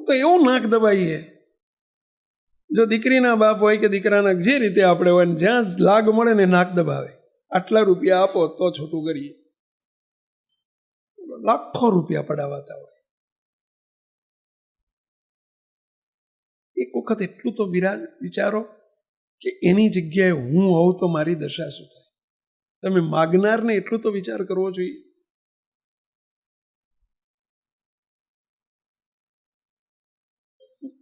તો એવો નાક દબાઈએ. જો દીકરીના બાપ હોય કે દીકરાના જે રીતે આપણે હોય, જ્યાં લાગ મળે ને નાક દબાવે. આટલા રૂપિયા આપો તો છૂટું કરીએ. લાખો રૂપિયા પડાવાતા હોય. એક વખત એટલું તો વિચારો કે એની જગ્યાએ હું હોઉં તો મારી દશા શું થાય. તમે માગનારને એટલું તો વિચાર કરવો જોઈએ.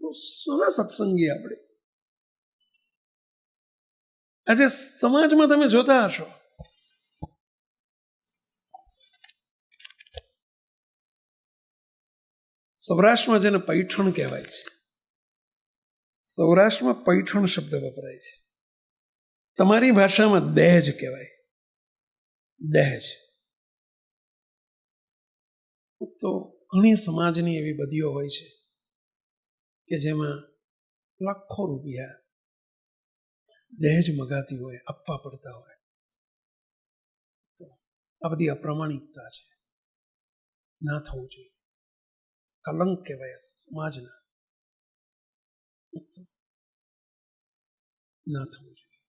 તો સોના સત્સંગી આપણે. આજે સમાજમાં તમે જોતા હશો, સૌરાષ્ટ્રમાં જેને પૈઠણ કહેવાય છે, સૌરાષ્ટ્રમાં પૈઠણ શબ્દ વપરાય છે. તમારી ભાષામાં દહેજ કહેવાય. દહેજ. તો ઘણી સમાજની એવી બદીઓ હોય છે કે જેમાં લાખો રૂપિયા દહેજ મગાતી હોય, આપવા પડતા હોય. તો આ બધી અપ્રામાણિકતા છે. ના થવું જોઈએ. કલંક કહેવાય સમાજના. ના થવું જોઈએ.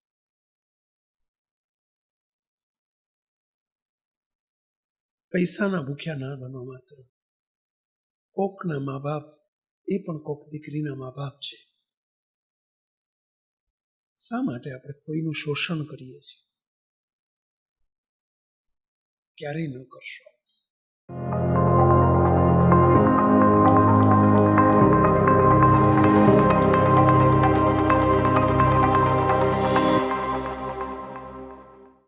પૈસાના ભૂખ્યા ના બનો. માત્ર કોકના મા બાપ, એ પણ કોક દીકરીના મા બાપ છે. શા માટે આપણે કોઈનું શોષણ કરીએ છીએ? ક્યારેય ન કરશો.